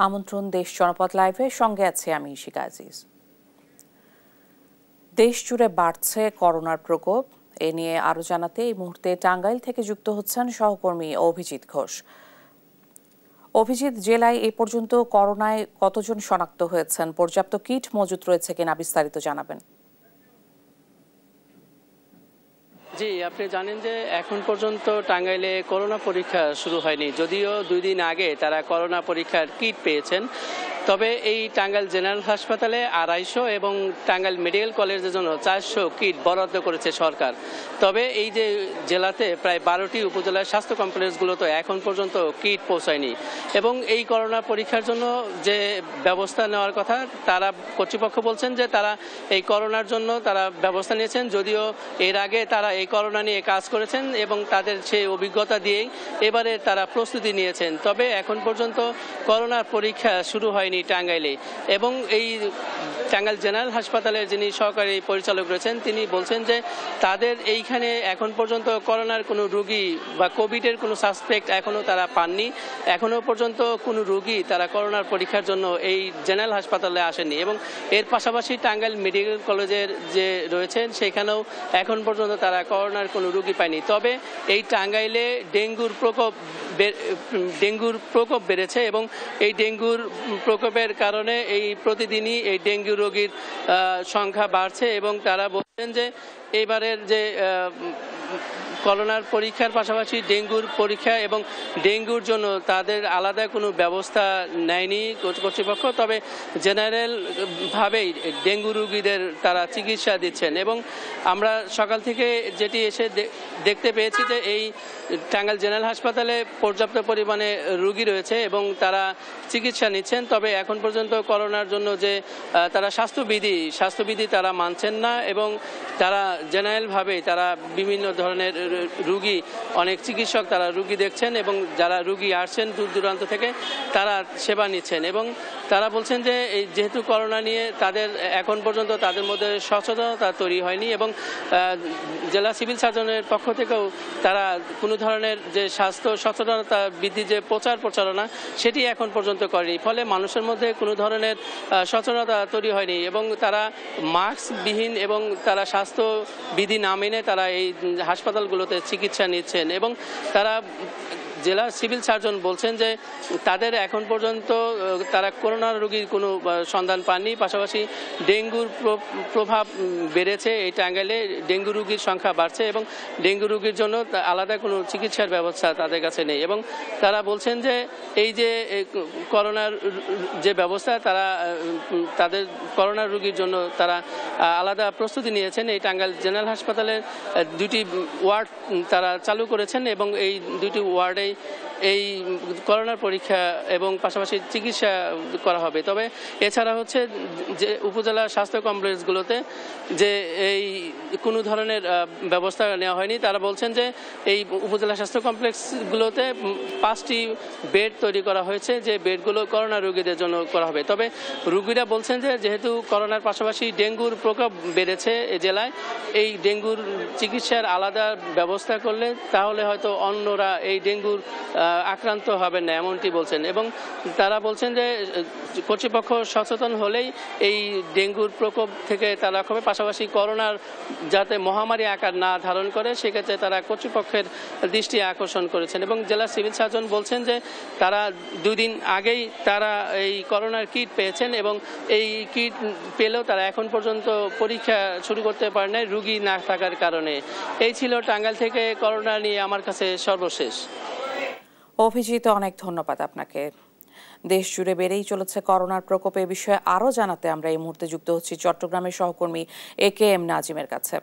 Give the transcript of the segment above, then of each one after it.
আমন্ত্রণ দেশ জনপদ লাইভে, সঙ্গে আছে আমি ইশিকা আজিজ। দেশ জুড়ে বাড়ছে করোনার প্রকোপ। এ নিয়ে আরো জানাতে এই মুহূর্তে টাঙ্গাইল থেকে যুক্ত হচ্ছেন সহকর্মী অভিজিৎ ঘোষ। অভিজিৎ, জেলায় এ পর্যন্ত করোনায় কতজন শনাক্ত হয়েছেন, পর্যাপ্ত কিট মজুত রয়েছে কিনা বিস্তারিত জানাবেন। জি, আপনি জানেন যে এখন পর্যন্ত টাঙ্গাইলে করোনা পরীক্ষা শুরু হয়নি, যদিও 2 দিন আগে তারা করোনা পরীক্ষার কিট পেয়েছেন। তবে এই টাঙ্গাইল জেনারেল হাসপাতালে 250 এবং টাঙ্গাইল মেডিকেল কলেজের জন্য 400 কিট বরাদ্দ করেছে সরকার। তবে এই যে জেলাতে প্রায় 12টি উপজেলার স্বাস্থ্য কমপ্লেক্সগুলোতে এখন পর্যন্ত কিট পৌঁছায়নি এবং এই করোনা পরীক্ষার জন্য যে ব্যবস্থা নেওয়ার কথা, তারা কর্তৃপক্ষ বলছেন যে তারা এই করোনার জন্য তারা ব্যবস্থা নিয়েছেন, যদিও এর আগে তারা এই করোনা নিয়ে কাজ করেছেন এবং তাদের সেই অভিজ্ঞতা দিয়েই এবারে তারা প্রস্তুতি নিয়েছেন। তবে এখন পর্যন্ত করোনার পরীক্ষা শুরু হয়নি টাঙ্গাইলে। এবং এই টাঙ্গাইল জেনারেল হাসপাতালের যিনি সহকারী পরিচালক রয়েছেন, তিনি বলছেন যে তাদের এইখানে এখন পর্যন্ত করোনার কোনো রোগী বা কোভিডের কোনো সাসপেক্ট এখনও তারা পাননি। এখনও পর্যন্ত কোনো রোগী তারা করোনার পরীক্ষার জন্য এই জেনারেল হাসপাতালে আসেনি। এবং এর পাশাপাশি টাঙ্গাইল মেডিকেল কলেজের যে রয়েছেন সেখানেও এখন পর্যন্ত তারা করোনার কোনো রোগী পায়নি। তবে এই টাঙ্গাইলে ডেঙ্গুর প্রকোপ বেড়েছে এবং এই ডেঙ্গুর প্রকোপের কারণে এই প্রতিদিনই এই ডেঙ্গু রোগীর সংখ্যা বাড়ছে এবং তারা বলছেন যে এইবারের যে করোনার পরীক্ষার পাশাপাশি ডেঙ্গুর পরীক্ষা এবং ডেঙ্গুর জন্য তাদের আলাদা কোনো ব্যবস্থা নেয়নি কর্তৃপক্ষ। তবে জেনারেলভাবেই ডেঙ্গু রোগীদের তারা চিকিৎসা দিচ্ছেন। এবং আমরা সকাল থেকে যেটি এসে দেখতে পেয়েছি যে এই টাঙ্গাইল জেনারেল হাসপাতালে পর্যাপ্ত পরিমাণে রোগী রয়েছে এবং তারা চিকিৎসা নিচ্ছেন। তবে এখন পর্যন্ত করোনার জন্য যে তারা স্বাস্থ্যবিধি তারা মানছেন না এবং তারা জেনারেলভাবে তারা বিভিন্ন ধরনের রোগী, অনেক চিকিৎসক তারা রোগী দেখছেন এবং যারা রোগী আসছেন দূর দূরান্ত থেকে তারা সেবা নিচ্ছেন। এবং তারা বলছেন যে এই যেহেতু করোনা নিয়ে তাদের এখন পর্যন্ত তাদের মধ্যে সচেতনতা তৈরি হয়নি এবং জেলা সিভিল সার্জনের পক্ষ থেকেও তারা কোনো ধরনের যে স্বাস্থ্য সচেতনতা বৃদ্ধি যে প্রচারণা সেটি এখন পর্যন্ত করেনি। ফলে মানুষের মধ্যে কোনো ধরনের সচেতনতা তৈরি হয়নি এবং তারা মাস্কবিহীন এবং তারা স্বাস্থ্যবিধি না মেনে তারা এই হাসপাতালগুলোতে চিকিৎসা নিচ্ছেন। এবং তারা জেলা সিভিল সার্জন বলছেন যে তাদের এখন পর্যন্ত তারা করোনা রোগীর কোনো সন্ধান পাননি। পাশাপাশি ডেঙ্গুর প্রভাব বেড়েছে এই টাঙ্গাইলে, ডেঙ্গু রোগীর সংখ্যা বাড়ছে এবং ডেঙ্গু রোগীর জন্য আলাদা কোনো চিকিৎসার ব্যবস্থা তাদের কাছে নেই। এবং তারা বলছেন যে এই যে করোনার যে ব্যবস্থা তাদের করোনা রোগীর জন্য তারা আলাদা প্রস্তুতি নিয়েছেন। এই টাঙ্গাইল জেনারেল হাসপাতালের 2টি ওয়ার্ড তারা চালু করেছেন এবং এই 2টি ওয়ার্ডেই এই করোনার পরীক্ষা এবং পাশাপাশি চিকিৎসা করা হবে। তবে এছাড়া হচ্ছে যে উপজেলা স্বাস্থ্য কমপ্লেক্সগুলোতে যে এই কোনো ধরনের ব্যবস্থা নেওয়া হয়নি। তারা বলছেন যে এই উপজেলা স্বাস্থ্য কমপ্লেক্সগুলোতে 5টি বেড তৈরি করা হয়েছে, যে বেডগুলো করোনা রোগীদের জন্য করা হবে। তবে রোগীরা বলছেন যে যেহেতু করোনার পাশাপাশি ডেঙ্গুর প্রকোপ বেড়েছে এই জেলায়, এই ডেঙ্গুর চিকিৎসার আলাদা ব্যবস্থা করলে তাহলে হয়তো অন্যরা এই ডেঙ্গুর আক্রান্ত হবেন না, এমনটি বলছেন। এবং তারা বলছেন যে কর্তৃপক্ষ সচেতন হলেই এই ডেঙ্গুর প্রকোপ থেকে তারা হবে, পাশাপাশি করোনার যাতে মহামারী আকার না ধারণ করে সেক্ষেত্রে তারা কর্তৃপক্ষের দৃষ্টি আকর্ষণ করেছেন। এবং জেলা সিভিল সার্জন বলছেন যে তারা 2 দিন আগেই তারা এই করোনার কিট পেয়েছেন এবং এই কিট পেলেও তারা এখন পর্যন্ত পরীক্ষা শুরু করতে পারে নাই রোগী না থাকার কারণে। এই ছিল টাঙ্গাইল থেকে করোনা নিয়ে আমার কাছে সর্বশেষ। অভিজিৎ, অনেক ধন্যবাদ আপনাকে। দেশ জুড়ে বেড়েই চলেছে করোনার প্রকোপে বিষয়ে আরও জানাতে আমরা এই মুহূর্তে যুক্ত হচ্ছি চট্টগ্রামের সহকর্মী AKM নাজিমের কাছে।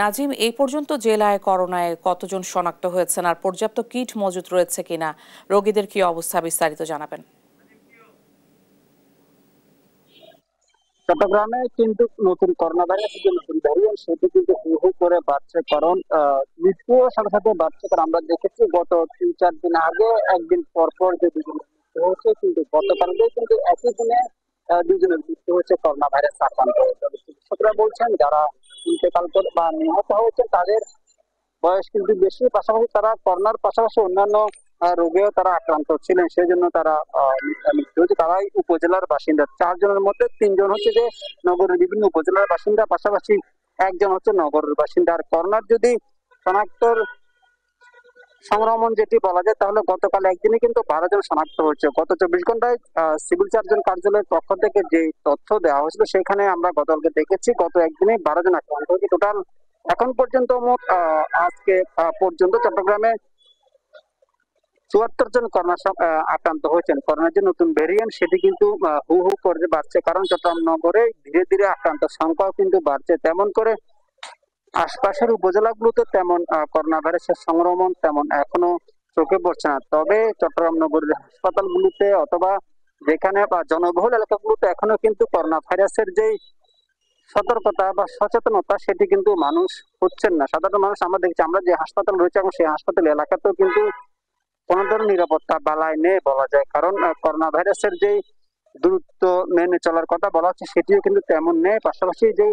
নাজিম, এই পর্যন্ত জেলায় করোনায় কতজন শনাক্ত হয়েছেন আর পর্যাপ্ত কিট মজুত রয়েছে কিনা, রোগীদের কি অবস্থা, বিস্তারিত জানাবেন। চট্টগ্রামে কিন্তু নতুন করোনা ভাইরাসের যে নতুন ভ্যারিয়েন্ট সেটি কিন্তু হু করে বাড়ছে, কারণ মৃত্যুর সাথে সাথে বাড়ছে। কারণ আমরা দেখেছি গত 3-4 দিন আগে একদিন পর যে 2জন মৃত্যু হয়েছে, কিন্তু গতকালকে কিন্তু একই দিনে 2জনের মৃত্যু হয়েছে করোনা ভাইরাস আক্রান্ত হয়ে। চিকিৎসকরা বলছেন যারা ইন্তেকাল বা নিহত হয়েছে তাদের বয়স কিন্তু বেশি, পাশাপাশি তারা করোনার পাশাপাশি অন্যান্য রোগেও তারা আক্রান্ত ছিলেন, সেজন্য তারা মৃত্যু হয়েছে। তারাই উপজেলার বাসিন্দা। 4 জনের মধ্যে 3 জন হচ্ছে যে নগরের বিভিন্ন উপজেলার বাসিন্দা, পাশাপাশি একজন হচ্ছে নগরের বাসিন্দা। আর করোনার যদি শনাক্তর সংক্রমণ যেটি বলা যায়, তাহলে গতকাল একদিনে কিন্তু 12 জন শনাক্ত হয়েছে। গত 24 ঘন্টায় সিভিল সার্জন কার্যালয়ের পক্ষ থেকে যে তথ্য দেওয়া হয়েছিল, সেখানে আমরা গতকালকে দেখেছি গত একদিনে 12 জন আক্রান্ত হয়েছে। টোটাল এখন পর্যন্ত মোট আজকে পর্যন্ত চট্টগ্রামে 74 জন করোনা আক্রান্ত হয়েছেন। করোনার যে নতুন ভেরিয়েন্ট সেটি কিন্তু হু হু করে বাড়ছে, কারণ চট্টগ্রাম নগরে ধীরে ধীরে আক্রান্ত সংখ্যাও কিন্তু বাড়ছে। তেমন করে আশপাশের উপজেলাগুলোতে তেমন করোনা ভাইরাসের সংক্রমণ তেমন এখনো চোখে পড়ছে না। তবে চট্টগ্রাম নগরের হাসপাতালগুলোতে অথবা যেখানে বা জনবহুল এলাকাগুলোতে এখনো কিন্তু করোনা ভাইরাসের যে সতর্কতা বা সচেতনতা সেটি কিন্তু মানুষ হচ্ছেন না। সাধারণ মানুষ আমরা দেখছি, আমরা যে হাসপাতাল রয়েছে এবং সেই হাসপাতাল এলাকাতেও কিন্তু কোন ধরনের নিরাপত্তা বালাই নেই বলা যায়, কারণ করোনা ভাইরাসের যে দূরত্ব মেনে চলার কথা বলা হচ্ছে সেটিও কিন্তু তেমন নেই। পাশাপাশি যে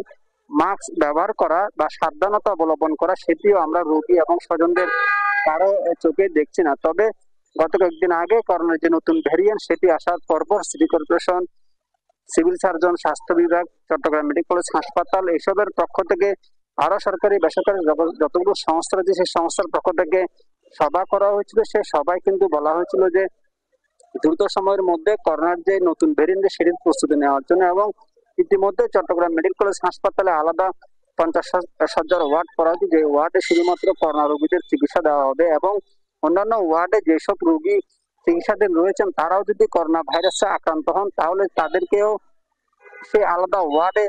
মাস্ক ব্যবহার করা বা সাবধানতা অবলম্বন করা সেটিও আমরা রোগী এবং স্বজনদের কারো চোখে দেখছি না। তবে গত কয়েকদিন আগে করোনার যে নতুন ভ্যারিয়েন্ট সেটি আসার পরপর সিটি কর্পোরেশন, সিভিল সার্জন, স্বাস্থ্য বিভাগ, চট্টগ্রাম মেডিকেল কলেজ হাসপাতাল এসবের পক্ষ থেকে আরো সরকারি বেসরকারি যতগুলো সংস্থা রয়েছে সেই সংস্থার পক্ষ থেকে সভা করা হয়েছিল। সে সবাই কিন্তু বলা হয়েছিল যে দ্রুত সময়ের মধ্যে করোনার যে নতুন ভেরিয়েন্ট সেটির প্রস্তুতি নেওয়ার জন্য, এবং ইতিমধ্যে চট্টগ্রাম মেডিকেল কলেজ হাসপাতালে আলাদা 50 শয্যার ওয়ার্ড করা হয়েছে, যে ওয়ার্ডে শুধুমাত্র করোনা রোগীদের চিকিৎসা দেওয়া হবে, এবং অন্যান্য ওয়ার্ডে যেসব রোগী চিকিৎসাধীন রয়েছেন তারাও যদি করোনা ভাইরাসে আক্রান্ত হন তাহলে তাদেরকেও সেই আলাদা ওয়ার্ডে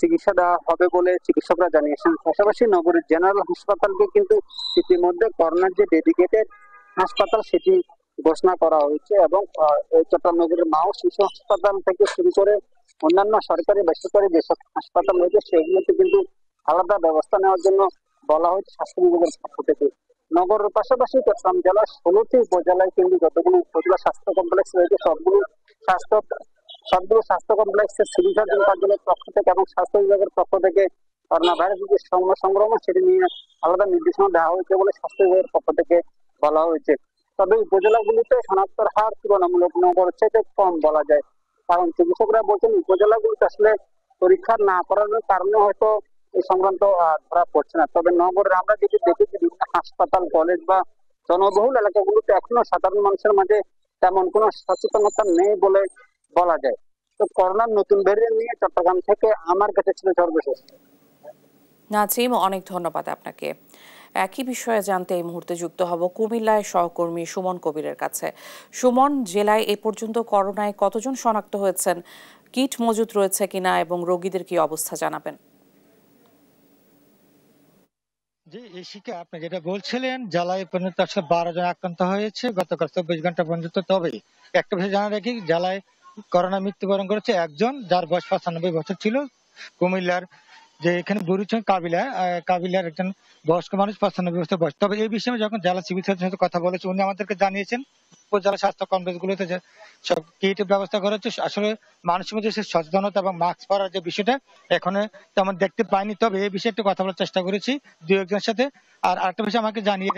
চিকিৎসা দেওয়া হবে বলে চিকিৎসকরা জানিয়েছেন। পাশাপাশি নগরীর জেনারেল হাসপাতালকে কিন্তু ইতিমধ্যে করোনার যে ডেডিকেটেড হাসপাতাল সেটি ঘোষণা করা হয়েছে, এবং চট্টগ্রাম নগরের মা ও শিশু হাসপাতাল থেকে শুরু করে অন্যান্য সরকারি বেসরকারি যেসব হাসপাতাল রয়েছে সেগুলোতে কিন্তু আলাদা ব্যবস্থা নেওয়ার জন্য বলা হয়েছে স্বাস্থ্য বিভাগের পক্ষ থেকে। নগরের পাশাপাশি চট্টগ্রাম জেলার 16টি উপজেলায় কিন্তু যতগুলো উপজেলা স্বাস্থ্য কমপ্লেক্স রয়েছে সবগুলো স্বাস্থ্য কমপ্লেক্সের সিভিল সার্জন কার্যালয়ের পক্ষ থেকে এবং স্বাস্থ্য বিভাগের পক্ষ থেকে করোনা ভাইরাসের যে সংক্রমণ সেটি নিয়ে আলাদা নির্দেশনা দেওয়া হয়েছে বলে স্বাস্থ্য বিভাগের পক্ষ থেকে বলা হয়েছে। তবে উপজেলাগুলিতে শনাক্তের হার তুলনামূলক নগর থেকে কম বলা যায়, কারণ চিকিৎসকরা বলছেন উপজেলাগুলিতে আসলে পরীক্ষা না করার কারণে হয়তো এই সংক্রান্ত ধরা পড়ছে না। তবে নগরের আমরা যেটি দেখেছি বিভিন্ন হাসপাতাল, কলেজ বা জনবহুল এলাকাগুলোতে এখনো সাধারণ মানুষের মাঝে তেমন কোনো সচেতনতা নেই বলে বলা যায়। তো করোনার নতুন ভেরিয়েন্ট নিয়ে চট্টগ্রাম থেকে আমার কাছে ছিল সর্বশেষ। নাজিম, অনেক ধন্যবাদ আপনাকে। একই বিষয়ে জানতে এই মুহূর্তে যুক্ত হব কুমিল্লায় সহকর্মী সুমন কবিরের কাছে। সুমন, জেলায় এ পর্যন্ত করোনায় কতজন শনাক্ত হয়েছেন, কিট মজুত রয়েছে কিনা এবং রোগীদের কি অবস্থা জানাবেন? জি, ইশিকা, আপনি যেটা বলছিলেন জেলায় পর্যন্ত আসলে 12 জন আক্রান্ত হয়েছে গতকাল 24 ঘন্টা পর্যন্ত। তবে একটা বিষয় জানা রাখি, জেলায় করোনা মৃত্যুবরণ করেছে একজন, যার বয়স 95 বছর ছিল। কুমিল্লার যে এখানে বুড়িচং কাবিলার একজন বয়স্ক মানুষ, 95 বছর বয়স। তবে এই বিষয়ে যখন জেলা সিভিল সার্জনের সাথে কথা বলেছে উনি আমাদেরকে জানিয়েছেন উপজেলা স্বাস্থ্য কমপ্লেক্স গুলোতে যে সব কিট ব্যবস্থা করা হচ্ছে। আসলে মানুষের মধ্যে সচেতনতা এবং মাস্ক পরার যে বিষয়টা এখনো তেমন দেখতে পাইনি। তবে এই বিষয়ে একটু কথা বলার চেষ্টা করেছি দু একজনের সাথে। আর আরেকটা বিষয় আমাকে জানিয়ে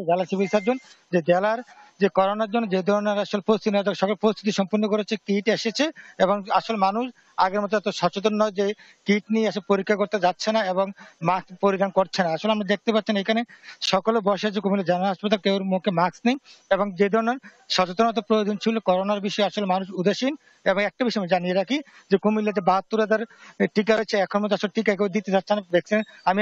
জেলা সিভিল সার্জন যে জেলার যে করোনার জন্য যে ধরনের আসলে প্রস্তুতি নেওয়া দরকার সকল প্রস্তুতি সম্পূর্ণ করেছে, কিট এসেছে, এবং আসলে মানুষ আগের মতো এত সচেতন নয় যে কিট নিয়ে এসে পরীক্ষা করতে যাচ্ছে না এবং মাস্ক পরিধান করছে না। আসলে আমরা দেখতে পাচ্ছেন এখানে সকলে বসে আছে কুমিল্লা জেনারেল হাসপাতাল, কেউ মুখে মাস্ক নেই, এবং যে ধরনের সচেতনতা প্রয়োজন ছিল করোনার বিষয়ে আসলে মানুষ উদাসীন। এবং একটা বিষয় আমি জানিয়ে রাখি যে কুমিল্লাতে 72,000 টিকা রয়েছে, এখন মধ্যে আসলে টিকা কেউ দিতে যাচ্ছে না, ভ্যাকসিন। আমি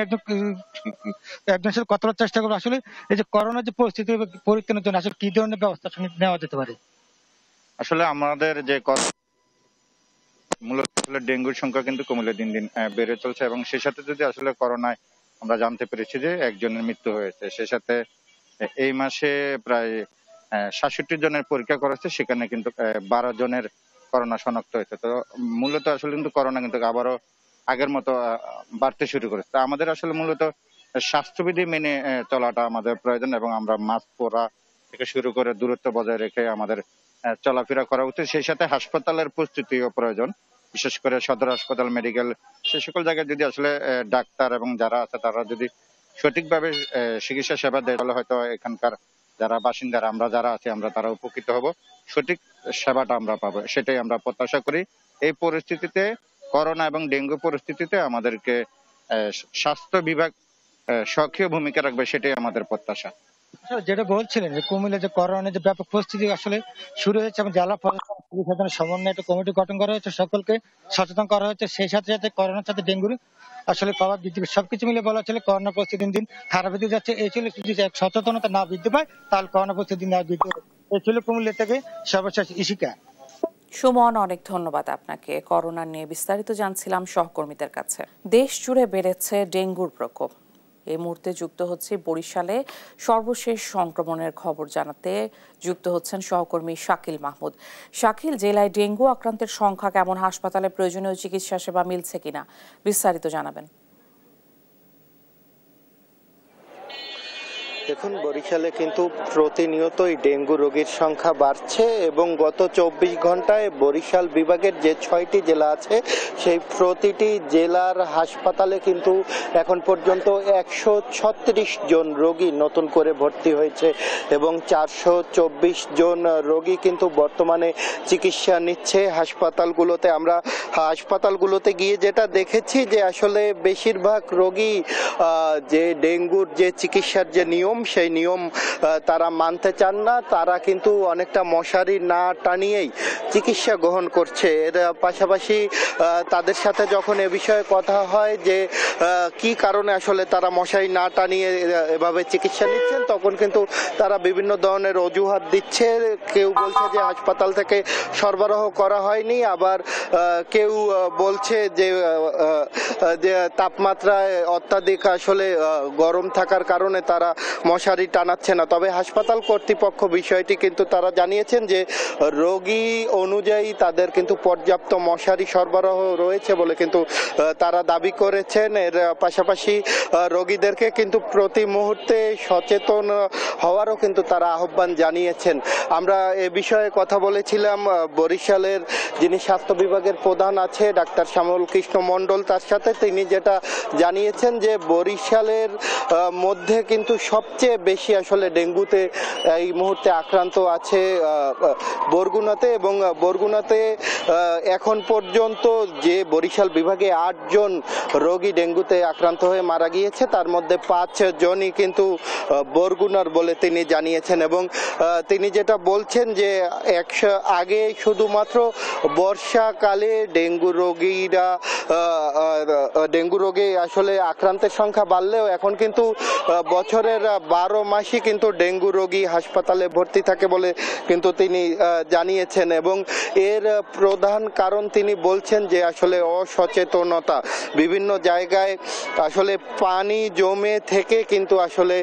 একজনের সাথে কথা বলার চেষ্টা করবো আসলে এই যে করোনার যে পরিস্থিতি পরিত্রাণের জন্য আসলে কি ধরনের ব্যবস্থা নেওয়া যেতে পারে। আসলে আমাদের যে মূলত আসলে ডেঙ্গুর সংখ্যা কিন্তু কুমিল্লায় দিন দিন বেড়ে চলছে, এবং সেই সাথে যদি আসলে করোনায় আমরা জানতে পেরেছি যে একজনের মৃত্যু হয়েছে, সেই সাথে এই মাসে প্রায় 67 জনের পরীক্ষা করা হয়েছে, সেখানে কিন্তু 12 জনের করোনা শনাক্ত হয়েছে। তো মূলত আসলে কিন্তু করোনা কিন্তু আবারও আগের মতো বাড়তে শুরু করেছে। তো আমাদের আসলে মূলত স্বাস্থ্যবিধি মেনে চলাটা আমাদের প্রয়োজন, এবং আমরা মাস্ক পরা থেকে শুরু করে দূরত্ব বজায় রেখে আমাদের চলাফেরা করা উচিত। সেই সাথে হাসপাতালের প্রস্তুতিও প্রয়োজন, বিশেষ করে সদর হাসপাতাল, মেডিকেল, সে সকল জায়গায় যদি আসলে ডাক্তার এবং যারা আছে তারা যদি সঠিকভাবে চিকিৎসা সেবা দেয় তাহলে হয়তো এখানকার যারা বাসিন্দারা আমরা যারা আছি আমরা তারা উপকৃত হব, সঠিক সেবাটা আমরা পাবো, সেটাই আমরা প্রত্যাশা করি। এই পরিস্থিতিতে, করোনা এবং ডেঙ্গু পরিস্থিতিতে আমাদেরকে স্বাস্থ্য বিভাগ সক্রিয় ভূমিকা রাখবে, সেটাই আমাদের প্রত্যাশা। যেটা বলছিলেন যে কুমিল্লা যে করোনার যে ব্যাপক পরিস্থিতি আসলে শুরু হয়েছে এবং জেলা প্রশাসন সমন্বয়ে একটা কমিটি গঠন করা হয়েছে, সকলকে সচেতন করা হয়েছে। সেই সাথে সাথে করোনার সাথে ডেঙ্গুর আসলে প্রভাব বৃদ্ধি সবকিছু মিলে বলা হচ্ছিল করোনা পরিস্থিতি দিন দিন খারাপ হতে যাচ্ছে। এই ছিল যদি সচেতনতা না বৃদ্ধি পায় তাহলে করোনা পরিস্থিতি না বৃদ্ধি পায়। এই ছিল কুমিল্লা থেকে সর্বশেষ ইশিকা। সুমন, অনেক ধন্যবাদ আপনাকে। করোনা নিয়ে বিস্তারিত জানছিলাম সহকর্মীদের কাছে। দেশ জুড়ে বেড়েছে ডেঙ্গুর প্রকোপ। এই মুহূর্তে যুক্ত হচ্ছে বরিশালে সর্বশেষ সংক্রমণের খবর জানাতে যুক্ত হচ্ছেন সহকর্মী শাকিল মাহমুদ। শাকিল, জেলায় ডেঙ্গু আক্রান্তের সংখ্যা কেমন, হাসপাতালে প্রয়োজনীয় চিকিৎসা সেবা মিলছে কিনা বিস্তারিত জানাবেন। দেখুন, বরিশালে কিন্তু প্রতিনিয়তই ডেঙ্গু রোগীর সংখ্যা বাড়ছে এবং গত 24 ঘন্টায় বরিশাল বিভাগের যে 6টি জেলা আছে সেই প্রতিটি জেলার হাসপাতালে কিন্তু এখন পর্যন্ত 136 জন রোগী নতুন করে ভর্তি হয়েছে এবং 424 জন রোগী কিন্তু বর্তমানে চিকিৎসা নিচ্ছে হাসপাতালগুলোতে। আমরা হাসপাতালগুলোতে গিয়ে যেটা দেখেছি যে আসলে বেশিরভাগ রোগী যে ডেঙ্গুর যে চিকিৎসার যে নিয়ম সেই নিয়ম তারা মানতে চান না, তারা কিন্তু অনেকটা মশারি না টানিয়েই চিকিৎসা গ্রহণ করছে। এর পাশাপাশি তাদের সাথে যখন এ বিষয়ে কথা হয় যে কি কারণে আসলে তারা মশারি না টানিয়ে এভাবে চিকিৎসা নিচ্ছেন, তখন কিন্তু তারা বিভিন্ন ধরনের অজুহাত দিচ্ছে। কেউ বলছে যে হাসপাতাল থেকে সরবরাহ করা হয়নি, আবার কেউ বলছে যে তাপমাত্রায় অত্যাধিক আসলে গরম থাকার কারণে তারা মশারি টানাচ্ছে না। তবে হাসপাতাল কর্তৃপক্ষ বিষয়টি কিন্তু তারা জানিয়েছেন যে রোগী অনুযায়ী তাদের কিন্তু পর্যাপ্ত মশারি সরবরাহ রয়েছে বলে কিন্তু তারা দাবি করেছেন। এর পাশাপাশি রোগীদেরকে কিন্তু প্রতি মুহূর্তে সচেতন হওয়ারও কিন্তু তারা আহ্বান জানিয়েছেন। আমরা এ বিষয়ে কথা বলেছিলাম বরিশালের যিনি স্বাস্থ্য বিভাগের প্রধান আছে ডাক্তার শ্যামল কৃষ্ণ মণ্ডল, তার সাথে তিনি যেটা জানিয়েছেন যে বরিশালের মধ্যে কিন্তু সবচেয়ে বেশি আসলে ডেঙ্গুতে এই মুহূর্তে আক্রান্ত আছে বরগুনাতে, এবং বরগুনাতে এখন পর্যন্ত যে বরিশাল বিভাগে 8 জন রোগী ডেঙ্গুতে আক্রান্ত হয়ে মারা গিয়েছে, তার মধ্যে 5 জনই কিন্তু বরগুনার বলে তিনি জানিয়েছেন। এবং তিনি যেটা বলছেন যে আগে শুধুমাত্র বর্ষাকালে ডেঙ্গু রোগে আসলে আক্রান্তের সংখ্যা বাড়লেও এখন কিন্তু বছরের 12 মাসই কিন্তু ডেঙ্গু রোগী হাসপাতালে ভর্তি থাকে বলে কিন্তু তিনি জানিয়েছেন। এবং এর প্রধান কারণ তিনি বলছেন যে আসলে অসচেতনতা। বিভিন্ন জায়গায় আসলে পানি জমে থেকে কিন্তু আসলে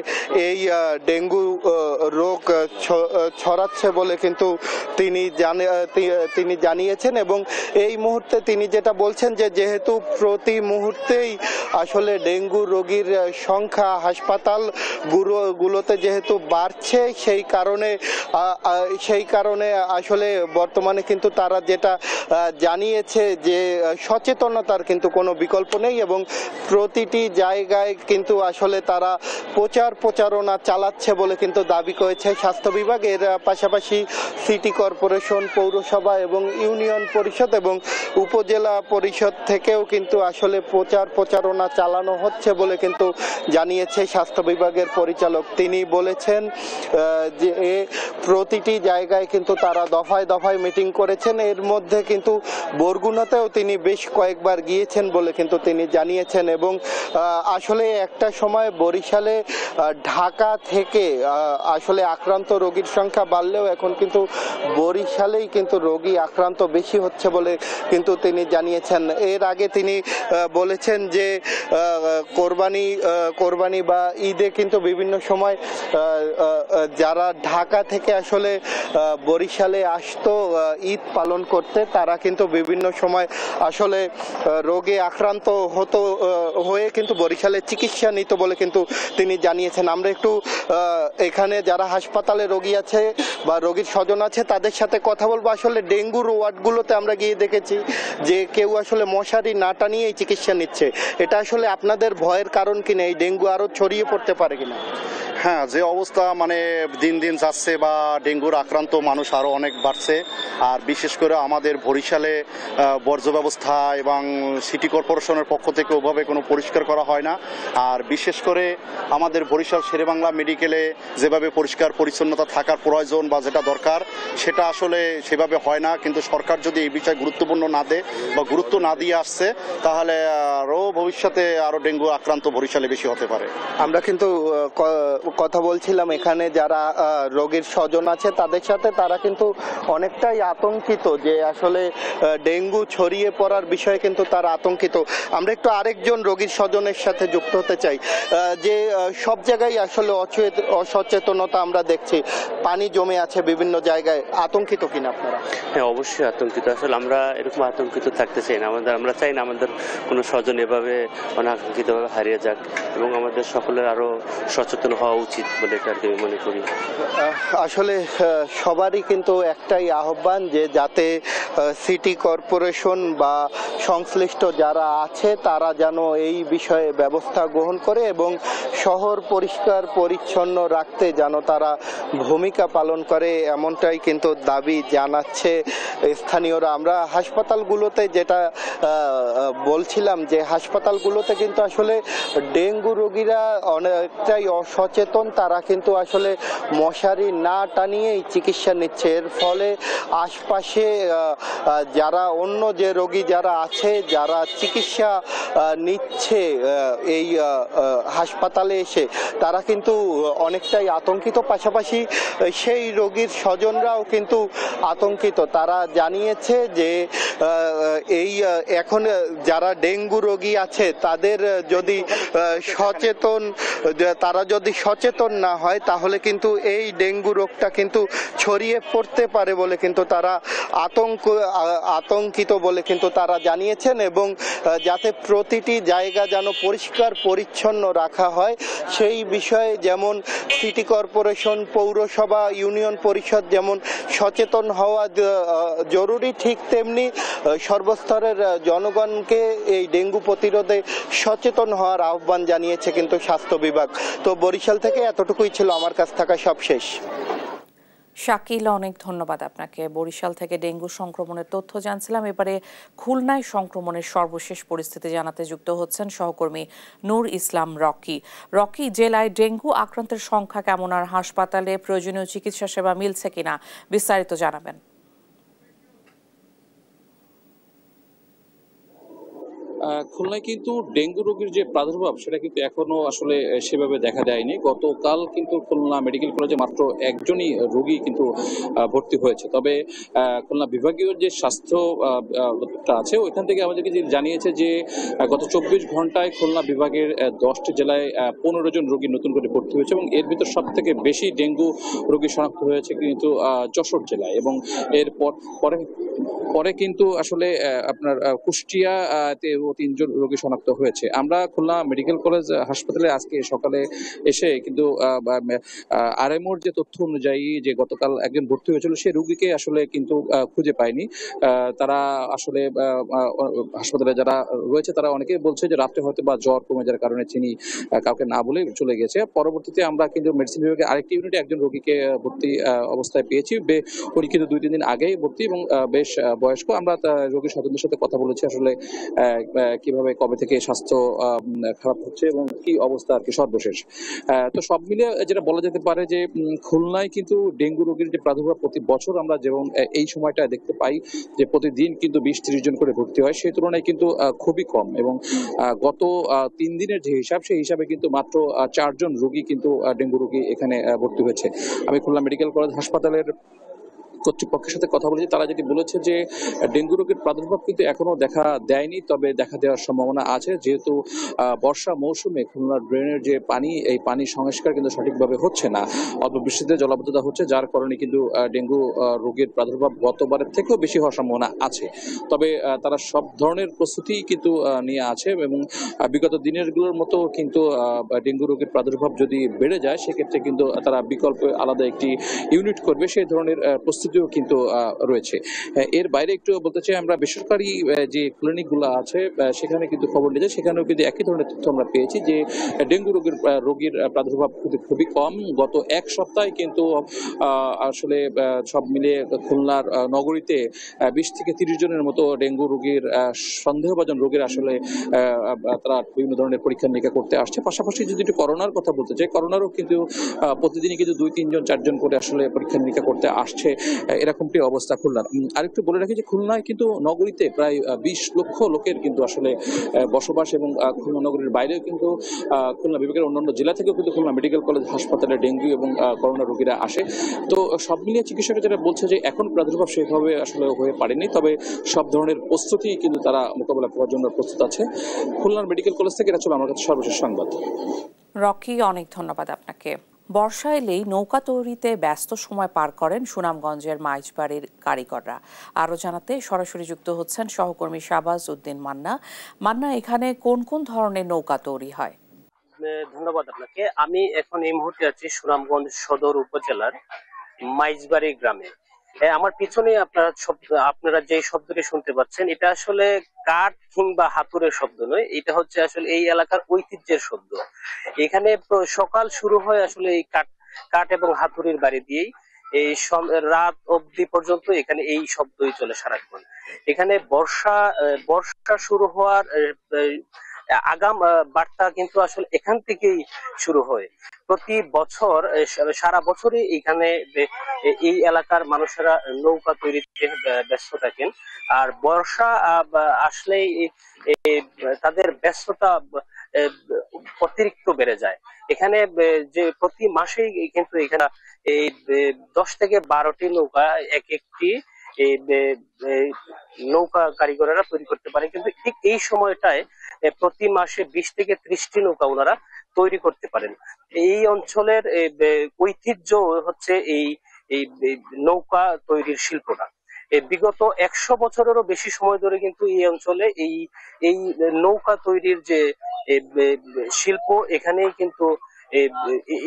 এই ডেঙ্গু রোগ ছড়াচ্ছে বলে কিন্তু তিনি জানিয়েছেন। এবং এই মুহূর্তে তিনি যেটা বলছেন যে যেহেতু প্রতি মুহূর্তেই আসলে ডেঙ্গু রোগীর সংখ্যা হাসপাতালগুলোতে যেহেতু বাড়ছে, সেই কারণে আসলে বর্তমানে কিন্তু তারা যেটা জানিয়েছে যে সচেতনতার কিন্তু কোনো বিকল্প নেই এবং প্রতিটি জায়গায় কিন্তু আসলে তারা প্রচারণা চালাচ্ছে বলে কিন্তু দাবি করেছে স্বাস্থ্য বিভাগ। এর পাশাপাশি সিটি কর্পোরেশন, পৌরসভা এবং ইউনিয়ন পরিষদ এবং উপজেলা পরিষদ থেকেও কিন্তু আসলে প্রচারণা চালানো হচ্ছে বলে কিন্তু জানিয়েছে স্বাস্থ্য বিভাগের পরিচালক। তিনি বলেছেন যে প্রতিটি জায়গায় কিন্তু তারা দফায় দফায় মিটিং করেছেন। এর মধ্যে কিন্তু বরগুনাতেও তিনি বেশ কয়েকবার গিয়েছেন বলে কিন্তু তিনি জানিয়েছেন। এবং আসলে একটা সময় বরিশালে ঢাকা থেকে আসলে আক্রান্ত রোগীর সংখ্যা বাড়লেও এখন কিন্তু বরিশালেই কিন্তু রোগী আক্রান্ত বেশি হচ্ছে বলে কিন্তু তিনি জানিয়েছেন। এর আগে তিনি বলেছেন যে কোরবানি বা ঈদে কিন্তু বিভিন্ন সময় যারা ঢাকা থেকে আসলে বরিশালে আসতো ঈদ পালন করতে, তারা কিন্তু বিভিন্ন সময় আসলে রোগে আক্রান্ত হয়ে কিন্তু বরিশালে চিকিৎসা নিত বলে কিন্তু তিনি জানিয়েছেন। আমরা একটু এখানে যারা হাসপাতালে রোগী আছে বা রোগীর স্বজন আছে তাদের সাথে কথা বলবো। আসলে ডেঙ্গুর ওয়ার্ডগুলোতে আমরা গিয়ে দেখেছি যে কেউ আসলে মশারি না টানিয়েই চিকিৎসা নিচ্ছে। এটা আসলে আপনাদের ভয়ের কারণ কিনা? এই ডেঙ্গু আরো ছড়িয়ে পড়তে পারে কিনা? হ্যাঁ, যে অবস্থা মানে দিন দিন যাচ্ছে বা ডেঙ্গুর আক্রান্ত মানুষ আরও অনেক বাড়ছে। আর বিশেষ করে আমাদের বরিশালে বর্জ্য ব্যবস্থা এবং সিটি কর্পোরেশনের পক্ষ থেকে ওভাবে কোনো পরিষ্কার করা হয় না। আর বিশেষ করে আমাদের বরিশাল শেরেবাংলা মেডিকেলে যেভাবে পরিষ্কার পরিচ্ছন্নতা থাকার প্রয়োজন বা যেটা দরকার সেটা আসলে সেভাবে হয় না। কিন্তু সরকার যদি এই বিষয়ে গুরুত্বপূর্ণ না দেয় বা গুরুত্ব না দিয়ে আসছে তাহলে আরও ভবিষ্যতে আরও ডেঙ্গু আক্রান্ত বরিশালে বেশি হতে পারে। আমরা কিন্তু কথা বলছিলাম এখানে যারা রোগীর স্বজন আছে তাদের সাথে, তারা কিন্তু অনেকটাই আতঙ্কিত যে আসলে ডেঙ্গু ছড়িয়ে পড়ার বিষয়ে কিন্তু তারা আতঙ্কিত। আমরা একটু আরেকজন রোগীর স্বজনের সাথে যুক্ত হতে চাই যে সব জায়গায় আসলে অসচেতনতা আমরা দেখছি, পানি জমে আছে বিভিন্ন জায়গায়, আতঙ্কিত কিনা আপনারা? হ্যাঁ, অবশ্যই আতঙ্কিত। আসলে আমরা এরকম আতঙ্কিত থাকতে চাই না। আমরা চাই না আমাদের কোনো স্বজন এভাবে অনাকাঙ্ক্ষিতভাবে হারিয়ে যাক, এবং আমাদের সকলের আরো সচেতন হওয়া উচিত বলে এটা আমি মনে করি। আসলে সবারই কিন্তু একটাই আহ্বান যে যাতে সিটি কর্পোরেশন বা সংশ্লিষ্ট যারা আছে তারা যেন এই বিষয়ে ব্যবস্থা গ্রহণ করে এবং শহর পরিষ্কার পরিচ্ছন্ন রাখতে যেন তারা ভূমিকা পালন করে, এমনটাই কিন্তু দাবি জানাচ্ছে স্থানীয়রা। আমরা হাসপাতালগুলোতে যেটা বলছিলাম যে হাসপাতালগুলোতে কিন্তু আসলে ডেঙ্গু রোগীরা অনেকটাই অসচেতন, তারা কিন্তু আসলে মশারি না টানিয়েই চিকিৎসা নিচ্ছে। এর ফলে আশপাশে যারা অন্য যে রোগী যারা আছে যারা চিকিৎসা নিচ্ছে এই হাসপাতালে এসে, তারা কিন্তু অনেকটাই আতঙ্কিত। পাশাপাশি সেই রোগীর স্বজনরাও কিন্তু আতঙ্কিত। তারা জানিয়েছে যে এই এখন যারা ডেঙ্গু রোগী আছে তাদের যদি তারা যদি সচেতন না হয় তাহলে কিন্তু এই ডেঙ্গু রোগটা কিন্তু ছড়িয়ে পড়তে পারে বলে কিন্তু তারা আতঙ্কিত বলে কিন্তু তারা জানিয়েছেন। এবং যাতে প্রতিটি জায়গা যেন পরিষ্কার পরিচ্ছন্ন রাখা হয় সেই বিষয়ে যেমন সিটি কর্পোরেশন, পৌরসভা, ইউনিয়ন পরিষদ যেমন সচেতন হওয়া জরুরি, ঠিক তেমনি সর্বস্তরের জনগণকে এই ডেঙ্গু প্রতিরোধে সচেতন হওয়ার আহ্বান জানিয়েছে কিন্তু স্বাস্থ্য বিভাগ। তো বরিশাল থেকে এতটুকুই ছিল আমার কাছ থাকা সব শেষ। শাকিল, অনেক ধন্যবাদ আপনাকে। বরিশাল থেকে ডেঙ্গু সংক্রমণের তথ্য জানছিলাম। এবারে খুলনায় সংক্রমণের সর্বশেষ পরিস্থিতি জানাতে যুক্ত হচ্ছেন সহকর্মী নূর ইসলাম রকি। রকি, জেলায় ডেঙ্গু আক্রান্তের সংখ্যা কেমন আর হাসপাতালে প্রয়োজনীয় চিকিৎসা সেবা মিলছে কিনা বিস্তারিত জানাবেন। খুলনায় কিন্তু ডেঙ্গু রোগীর যে প্রাদুর্ভাব সেটা কিন্তু এখনো আসলে সেভাবে দেখা দেয়নি। গতকাল কিন্তু খুলনা মেডিকেল কলেজে মাত্র একজনই রোগী কিন্তু ভর্তি হয়েছে। তবে খুলনা বিভাগীয় যে স্বাস্থ্যটা আছে ওইখান থেকে আমাদেরকে জানিয়েছে যে গত 24 ঘন্টায় খুলনা বিভাগের 10টি জেলায় 15 জন রোগী নতুন করে ভর্তি হয়েছে, এবং এর ভিতর সব থেকে বেশি ডেঙ্গু রোগী শনাক্ত হয়েছে কিন্তু যশোর জেলায়, এবং এর পরে কিন্তু আসলে আপনার কুষ্টিয়াতে 3 জন রোগী শনাক্ত হয়েছে। আমরা খুলনা মেডিকেল কলেজ হাসপাতালে আজকে সকালে এসে কিন্তু আরএমওর যে তথ্য অনুযায়ী যে গতকাল একজন ভর্তি হয়েছিল সেই রোগীকে আসলে কিন্তু খুঁজে পায়নি। তারা আসলে হাসপাতালে যারা রয়েছে তারা অনেকেই বলছে যে রাত্রে হয়তো বা জ্বর কমে যাওয়ার কারণে তিনি কাউকে না বলে চলে গেছে। পরবর্তীতে আমরা কিন্তু মেডিসিন বিভাগে আরেকটি ইউনিটে একজন রোগীকে ভর্তি অবস্থায় পেয়েছি। উনি কিন্তু 2-3 দিন আগেই ভর্তি এবং বেশ বয়স্ক। আমরা রোগীর স্বজনদের সাথে কথা বলেছি আসলে কিভাবে কবে থেকে স্বাস্থ্য খারাপ হচ্ছে এবং কি অবস্থা আর কি সর্বশেষ। তো সব মিলে যেটা বলা যেতে পারে যে খুলনায় কিন্তু ডেঙ্গু রোগীর যে প্রাদুর্ভাব প্রতি বছর আমরা যেমন এই সময়টা দেখতে পাই যে প্রতিদিন কিন্তু 20-30 জন করে ভর্তি হয়, সেই তুলনায় কিন্তু খুবই কম। এবং গত 3 দিনের যে হিসাব সেই হিসাবে কিন্তু মাত্র 4 জন রোগী কিন্তু ডেঙ্গু রোগী এখানে ভর্তি হয়েছে। আমি খুলনা মেডিকেল কলেজ হাসপাতালের কর্তৃপক্ষের সাথে কথা বলেছি, তারা যেটি বলেছে যে ডেঙ্গু রোগের প্রাদুর্ভাব কিন্তু এখনো দেখা দেয়নি, তবে দেখা দেওয়ার সম্ভাবনা আছে। যেহেতু বর্ষা মৌসুমে খুলনার ড্রেনের যে পানি, এই পানি সংস্কার কিন্তু সঠিকভাবে হচ্ছে না, অল্প বৃষ্টিতে জলাবদ্ধতা হচ্ছে, যার কারণে কিন্তু ডেঙ্গু রোগের প্রাদুর্ভাব গতবারের থেকেও বেশি হওয়ার সম্ভাবনা আছে। তবে তারা সব ধরনের প্রস্তুতি কিন্তু নিয়ে আছে, এবং বিগত দিনেরগুলোর মতো কিন্তু ডেঙ্গু রোগের প্রাদুর্ভাব যদি বেড়ে যায় সেক্ষেত্রে কিন্তু তারা বিকল্প আলাদা একটি ইউনিট করবে, সেই ধরনের প্রস্তুতি পরিস্থিতিও কিন্তু রয়েছে। এর বাইরে একটু বলতে চাই, আমরা বেসরকারি যে ক্লিনিকগুলো আছে সেখানে কিন্তু খবর নিয়ে যাই, সেখানেও কিন্তু একই ধরনের তথ্য আমরা পেয়েছি যে ডেঙ্গু রোগীর প্রাদুর্ভাব কিন্তু খুবই কম। গত এক সপ্তাহে কিন্তু আসলে সব মিলিয়ে খুলনার নগরীতে 20 থেকে 30 জনের মতো ডেঙ্গু রোগীর সন্দেহভাজন রোগীর আসলে তারা বিভিন্ন ধরনের পরীক্ষা নিরীক্ষা করতে আসছে। পাশাপাশি যদি একটু করোনার কথা বলতে চাই, করোনারও কিন্তু প্রতিদিনই কিন্তু 2-3 জন 4 জন করে আসলে পরীক্ষা নিরীক্ষা করতে আসছে, এরকমটি অবস্থা খুলনার। আরেকটু বলে রাখি যে খুলনায় কিন্তু নগরীতে প্রায় 20 লক্ষ লোকের কিন্তু আসলে বসবাস, এবং খুলনা নগরীর বাইরেও কিন্তু খুলনা বিভাগের অন্যান্য জেলা থেকেও কিন্তু খুলনা মেডিকেল কলেজ হাসপাতালে ডেঙ্গু এবং করোনা রোগীরা আসে। তো সব মিলিয়ে চিকিৎসকেরা যেটা বলছে যে এখন প্রাদুর্ভাব সেভাবে আসলে হয়ে পারেনি, তবে সব ধরনের প্রস্তুতি কিন্তু তারা মোকাবেলা করার জন্য প্রস্তুত আছে। খুলনার মেডিকেল কলেজ থেকে এটা ছিল আমার কাছে সর্বশেষ সংবাদ। রকি, অনেক ধন্যবাদ আপনাকে। বর্ষা এলেই নৌকা তৈরিতে ব্যস্ত সময় পার করেন সুনামগঞ্জের মাইজবাড়ির কারিগররা। আরও জানাতে সরাসরি যুক্ত হচ্ছেন সহকর্মী শাহবাজ উদ্দিন মান্না। মান্না, এখানে কোন কোন ধরনের নৌকা তৈরি হয়? ধন্যবাদ আপনাকে। আমি এখন এই মুহূর্তে আছি সুনামগঞ্জ সদর উপজেলার মাইজবাড়ি গ্রামে। আমার পিছনে আপনারা যে শব্দটি শুনতে পাচ্ছেন, এটা আসলে কাঠ কিংবা হাতুড়ের শব্দ নয়, এটা হচ্ছে আসলে এই এলাকার ঐতিহ্যের শব্দ। এখানে সকাল শুরু হয় আসলে এই কাঠ এবং হাতুড়ির বাড়ি দিয়েই এই রাত অবধি পর্যন্ত এখানে এই শব্দই চলে সারাক্ষণ। এখানে বর্ষা শুরু হওয়ার আগাম বার্তা কিন্তু আসলে এখান থেকেই শুরু হয়। প্রতি বছর সারা বছরই এখানে এই এলাকার মানুষেরা নৌকা তৈরিতে ব্যস্ত থাকেন, আর বর্ষা আসলেই তাদের ব্যস্ততা অতিরিক্ত বেড়ে যায়। এখানে যে প্রতি মাসেই কিন্তু এখানে এই 10 থেকে 12টি নৌকা একটি নৌকা কারিগরেরা তৈরি করতে পারে, কিন্তু ঠিক এই সময়টায় প্রতি মাসে 20 থেকে 30টি নৌকা ওনারা তৈরি করতে পারেন। এই অঞ্চলের ঐতিহ্য হচ্ছে এই নৌকা তৈরির শিল্পটা। বিগত 100 বছরেরও বেশি সময় ধরে কিন্তু এই অঞ্চলে এই নৌকা তৈরির যে শিল্প, এখানেই কিন্তু